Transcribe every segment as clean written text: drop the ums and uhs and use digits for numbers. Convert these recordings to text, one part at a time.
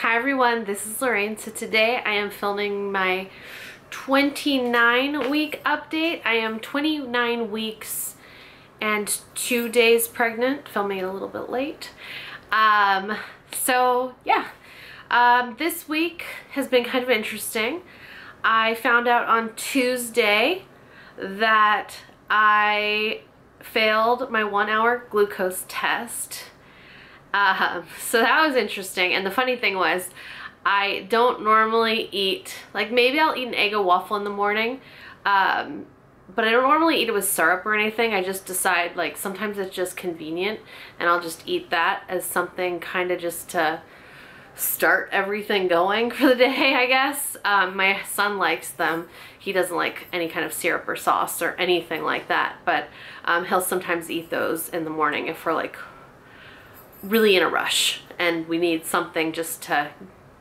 Hi everyone, this is Lorraine. So today I am filming my 29-week update. I am 29 weeks and 2 days pregnant, filming it a little bit late. This week has been kind of interesting. I found out on Tuesday that I failed my 1-hour glucose test. So that was interesting, and the funny thing was I don't normally eat, like maybe I'll eat an egg or waffle in the morning, but I don't normally eat it with syrup or anything. I just decide, like, sometimes it's just convenient and I'll just eat that as something kind of just to start everything going for the day, I guess. My son likes them. He doesn't like any kind of syrup or sauce or anything like that, but he'll sometimes eat those in the morning if we're like really in a rush and we need something just to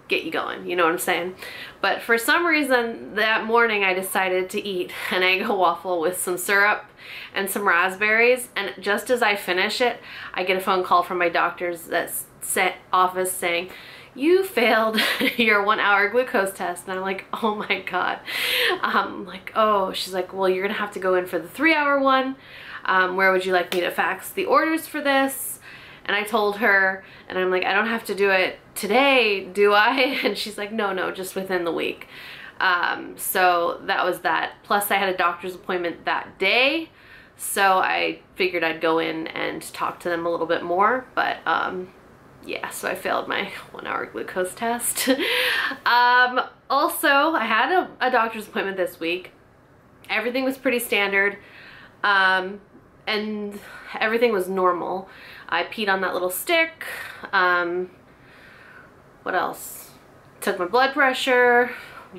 get you going, you know what I'm saying? But for some reason that morning I decided to eat an egg waffle with some syrup and some raspberries, and just as I finish it I get a phone call from my doctor's office saying, "You failed your 1-hour glucose test." And I'm like, oh my god. Like, oh, she's like, well, you're gonna have to go in for the 3-hour one. Where would you like me to fax the orders for this? And I told her, and I'm like, I don't have to do it today, do I? And she's like, no, just within the week. So that was that. Plus I had a doctor's appointment that day, so I figured I'd go in and talk to them a little bit more. But yeah, so I failed my 1-hour glucose test. Also, I had a doctor's appointment this week. Everything was pretty standard, and everything was normal. I peed on that little stick. What else? Took my blood pressure,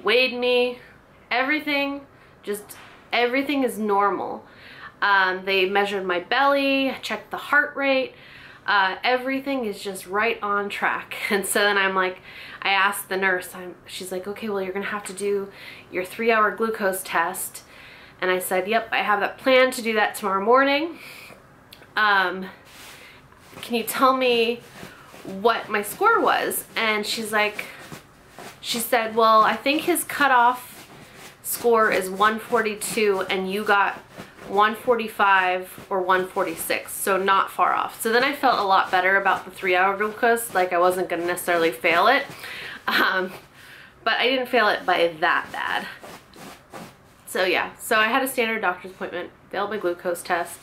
weighed me, everything is normal. They measured my belly, checked the heart rate. Everything is just right on track. And so then I'm like, I asked the nurse, she's like, okay, well, you're gonna have to do your 3-hour glucose test. And I said, yep, I have that plan to do that tomorrow morning. Can you tell me what my score was? And she said, well, I think his cutoff score is 142 and you got 145 or 146, so not far off. So then I felt a lot better about the 3-hour glucose, like I wasn't gonna necessarily fail it. But I didn't fail it by that bad. So yeah, so I had a standard doctor's appointment, failed my glucose test.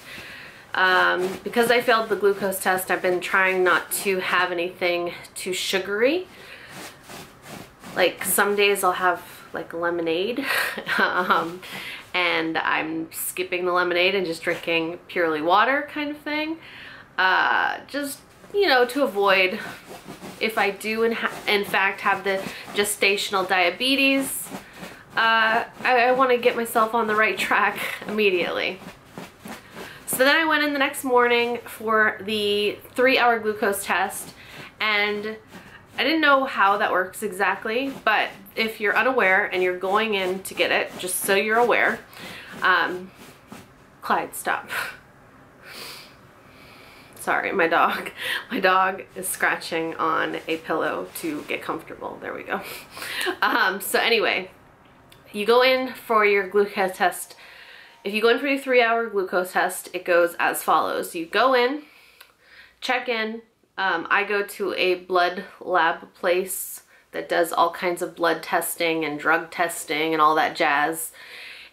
Because I failed the glucose test, I've been trying not to have anything too sugary. Like some days I'll have like lemonade, and I'm skipping the lemonade and just drinking purely water kind of thing. Just, you know, to avoid, if I do in fact have the gestational diabetes, I want to get myself on the right track immediately. So then I went in the next morning for the 3-hour glucose test, and I didn't know how that works exactly, but if you're unaware and you're going in to get it, just so you're aware, Clyde, stop. Sorry, my dog is scratching on a pillow to get comfortable. There we go. So anyway, you go in for your glucose test. If you go in for your 3-hour glucose test, it goes as follows. You go in, check in. I go to a blood lab place that does all kinds of blood testing and drug testing and all that jazz.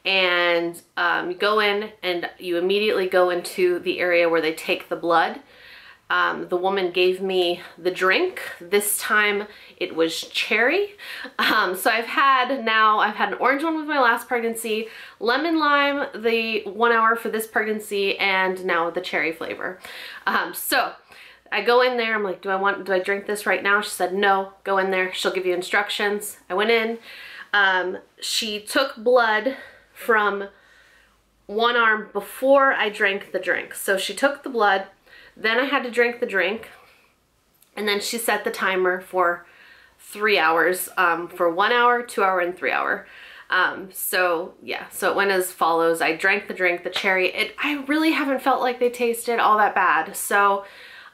And you go in and you immediately go into the area where they take the blood. The woman gave me the drink. This time it was cherry. So I've had an orange one with my last pregnancy, lemon lime the 1-hour for this pregnancy, and now the cherry flavor. So I go in there, I'm like, do I drink this right now? She said, no, go in there. She'll give you instructions. I went in. She took blood from one arm before I drank the drink. So she took the blood, then I had to drink the drink, and then she set the timer for 3 hours, for 1 hour, 2 hour, and 3 hour. So yeah, so it went as follows. I drank the drink, the cherry. I really haven't felt like they tasted all that bad. So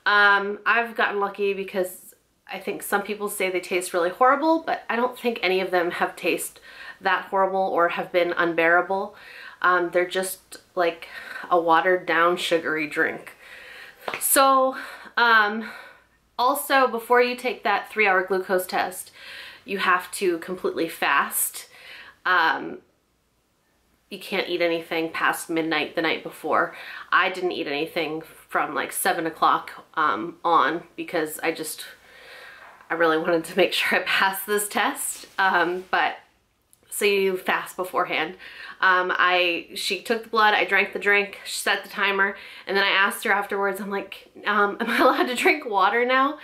I've gotten lucky because I think some people say they taste really horrible, but I don't think any of them have tasted that horrible or have been unbearable. They're just like a watered down sugary drink. So also, before you take that 3-hour glucose test, you have to completely fast. You can't eat anything past midnight the night before. I didn't eat anything from like 7 o'clock on because I really wanted to make sure I passed this test. But so you fast beforehand. She took the blood, I drank the drink, she set the timer, and then I asked her afterwards, I'm like, am I allowed to drink water now?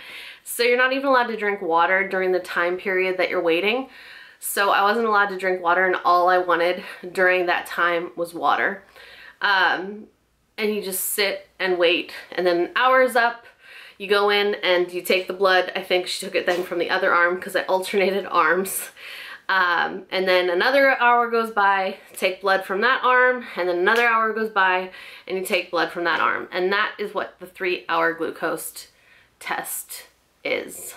So you're not even allowed to drink water during the time period that you're waiting. So I wasn't allowed to drink water, and all I wanted during that time was water. And you just sit and wait, and then an hour's up, you go in and you take the blood. I think she took it then from the other arm because I alternated arms. And then another hour goes by, take blood from that arm, and then another hour goes by and you take blood from that arm. And that is what the 3-hour glucose test is.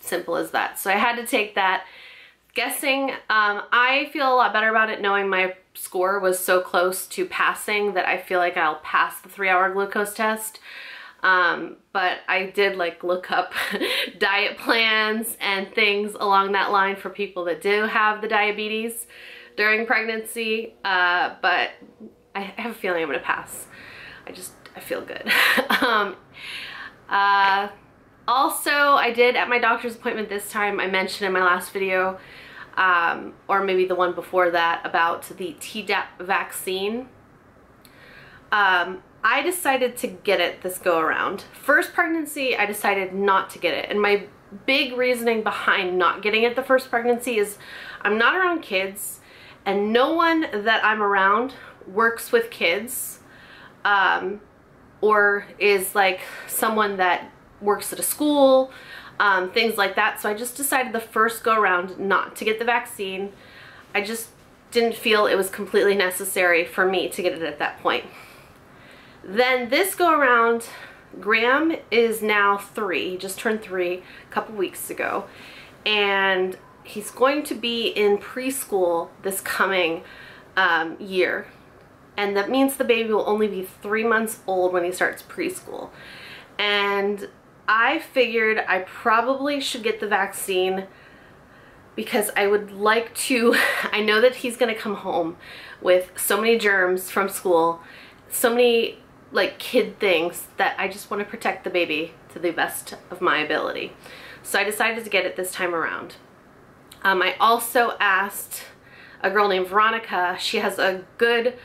Simple as that. So I had to take that. Guessing, I feel a lot better about it knowing my score was so close to passing that I feel like I'll pass the 3-hour glucose test. But I did like look up diet plans and things along that line for people that do have the diabetes during pregnancy. But I have a feeling I'm gonna pass. I feel good. Also, I did at my doctor's appointment this time, I mentioned in my last video, or maybe the one before that, about the Tdap vaccine. I decided to get it this go around. First pregnancy, I decided not to get it. And my big reasoning behind not getting it the first pregnancy is I'm not around kids, and no one that I'm around works with kids, or is like someone that works at a school, things like that. So I just decided the first go around not to get the vaccine. I just didn't feel it was completely necessary for me to get it at that point. Then this go around, Graham is now 3, he just turned 3 a couple weeks ago, and he's going to be in preschool this coming year. And that means the baby will only be 3 months old when he starts preschool. And I figured I probably should get the vaccine because I would like to, I know that he's gonna come home with so many germs from school, so many like kid things, that I just want to protect the baby to the best of my ability. So I decided to get it this time around. I also asked a girl named Veronica. She has a good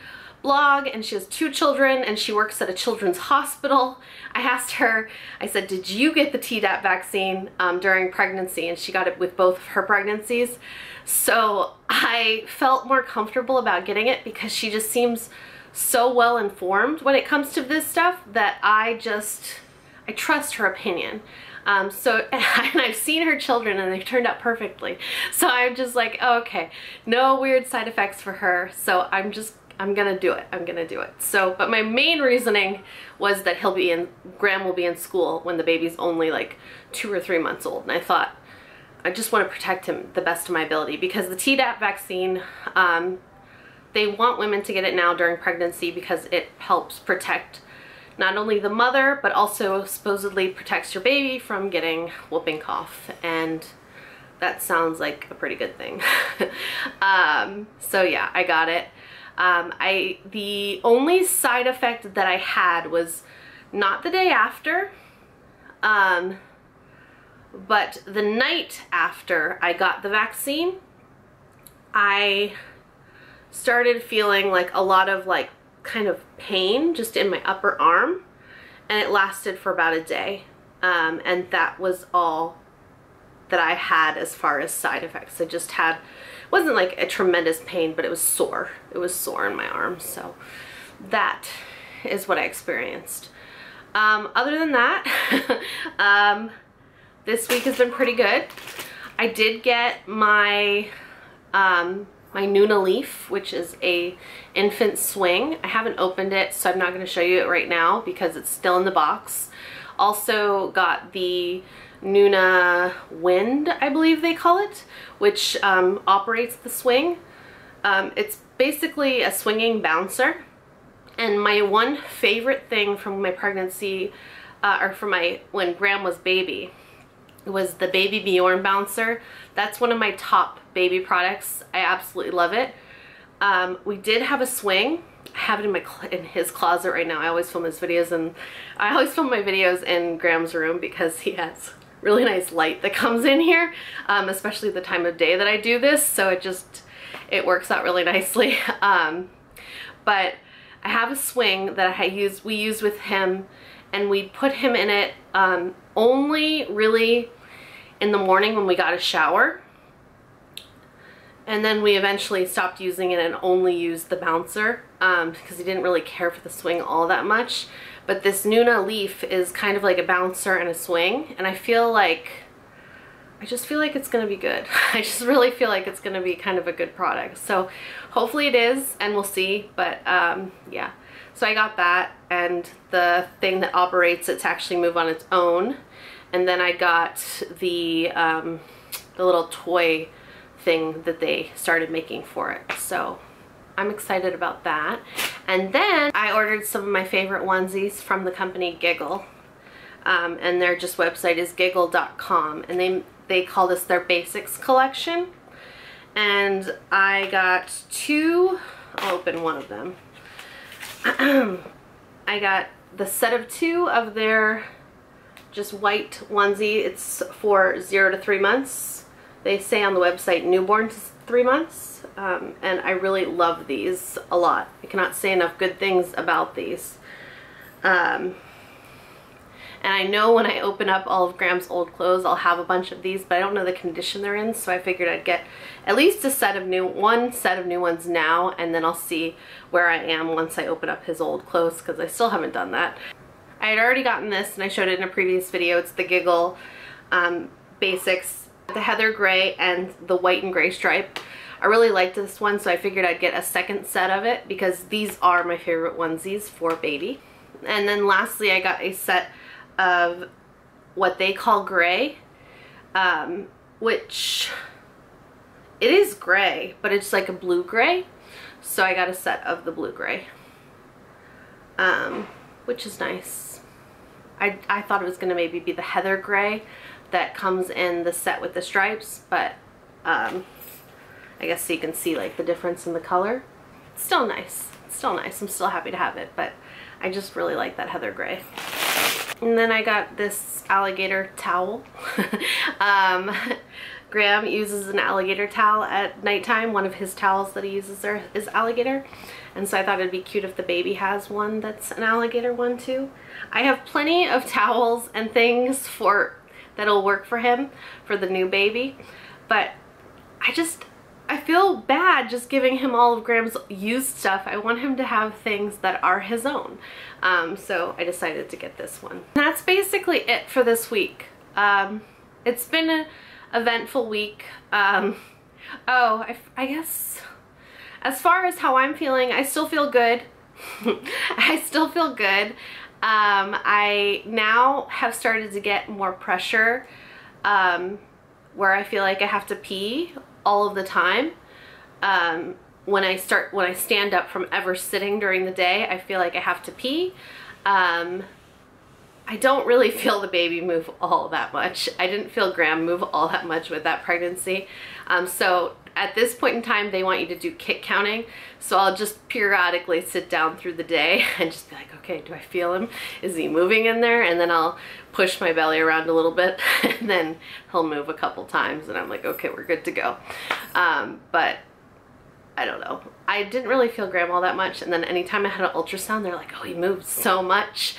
blog and she has 2 children and she works at a children's hospital. I asked her, I said, did you get the Tdap vaccine during pregnancy? And she got it with both of her pregnancies. So I felt more comfortable about getting it because she just seems so well informed when it comes to this stuff that I trust her opinion. And I've seen her children and they've turned out perfectly. So I'm just like, oh, okay, no weird side effects for her. So I'm gonna do it. I'm gonna do it. So, but my main reasoning was that Graham will be in school when the baby's only like 2 or 3 months old. And I thought, I just want to protect him the best of my ability because the Tdap vaccine, they want women to get it now during pregnancy because it helps protect not only the mother, but also supposedly protects your baby from getting whooping cough. And that sounds like a pretty good thing. So yeah, I got it. The only side effect that I had was not the day after, but the night after I got the vaccine, I started feeling like a lot of like kind of pain just in my upper arm, and it lasted for about a day. And that was all that I had as far as side effects. I just had, it wasn't like a tremendous pain, but it was sore. It was sore in my arm. So that is what I experienced. Other than that, this week has been pretty good. I did get my my Nuna Leaf, which is a infant swing. I haven't opened it, so I'm not going to show you it right now because it's still in the box. Also got the Nuna Wind, I believe they call it, which operates the swing. It's basically a swinging bouncer. And my one favorite thing from my pregnancy, or from when Graham was baby, was the Baby Bjorn bouncer. That's one of my top baby products. I absolutely love it. We did have a swing. I have it in his closet right now. I always film his videos, and I always film my videos in Graham's room because he has really nice light that comes in here, especially the time of day that I do this, so it works out really nicely. But I have a swing that we use with him, and we put him in it only really in the morning when we got a shower. And then we eventually stopped using it and only used the bouncer because he didn't really care for the swing all that much. But this Nuna Leaf is kind of like a bouncer and a swing, and I just feel like it's gonna be good. I just really feel like it's gonna be kind of a good product. So hopefully it is, and we'll see. But yeah, so I got that, and the thing that operates it to actually move on its own. And then I got the little toy thing that they started making for it. So I'm excited about that. And then I ordered some of my favorite onesies from the company Giggle. And their website is giggle.com, and they call this their basics collection. And I got two, I'll open one of them. I got the set of two of their just white onesie. It's for 0 to 3 months. They say on the website newborn to 3 months, and I really love these a lot. I cannot say enough good things about these. And I know when I open up all of Graham's old clothes, I'll have a bunch of these, but I don't know the condition they're in, so I figured I'd get at least one set of new ones now, and then I'll see where I am once I open up his old clothes, because I still haven't done that. I had already gotten this, and I showed it in a previous video. It's the Giggle Basics, the heather gray and the white and gray stripe. I really liked this one, so I figured I'd get a second set of it because these are my favorite onesies for baby. And then lastly, I got a set of what they call gray, which it is gray, but it's like a blue gray. So I got a set of the blue gray, which is nice. I thought it was going to maybe be the heather gray that comes in the set with the stripes, but I guess so you can see like the difference in the color. It's still nice. It's still nice. I'm still happy to have it, but I just really like that heather gray. And then I got this alligator towel. Graham uses an alligator towel at nighttime. One of his towels that he uses there is alligator. And so I thought it'd be cute if the baby has one that's an alligator one too. I have plenty of towels and things that'll work for him for the new baby. But I feel bad just giving him all of Graham's used stuff. I want him to have things that are his own. So I decided to get this one. And that's basically it for this week. It's been an eventful week. I guess as far as how I'm feeling, I still feel good. I still feel good. I now have started to get more pressure where I feel like I have to pee all of the time. When I stand up from ever sitting during the day, I feel like I have to pee. I don't really feel the baby move all that much. I didn't feel Graham move all that much with that pregnancy. So at this point in time, they want you to do kick counting. So I'll just periodically sit down through the day and just be like, okay, do I feel him? Is he moving in there? And then I'll push my belly around a little bit, and then he'll move a couple times, and I'm like, okay, we're good to go. But I don't know. I didn't really feel Graham all that much, and then anytime I had an ultrasound, they're like, oh, he moved so much.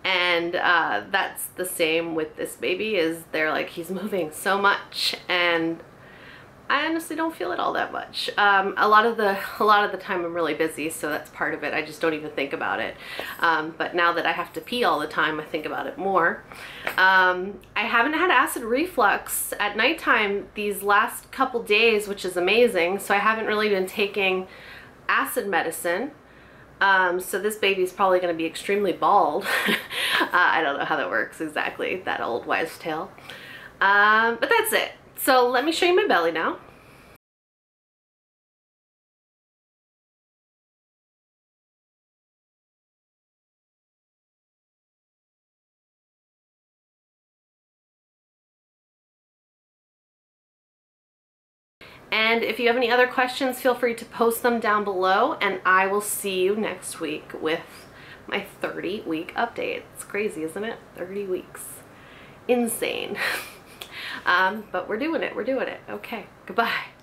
And that's the same with this baby, is they're like, he's moving so much, and I honestly don't feel it all that much. A lot of the time I'm really busy, so that's part of it. I just don't even think about it. But now that I have to pee all the time, I think about it more. I haven't had acid reflux at nighttime these last couple days, which is amazing. So I haven't really been taking acid medicine. So this baby's probably going to be extremely bald. I don't know how that works exactly, that old wives' tale. But that's it. So let me show you my belly now. And if you have any other questions, feel free to post them down below, and I will see you next week with my 30-week update. It's crazy, isn't it? 30 weeks. Insane. But we're doing it. We're doing it. Okay. Goodbye.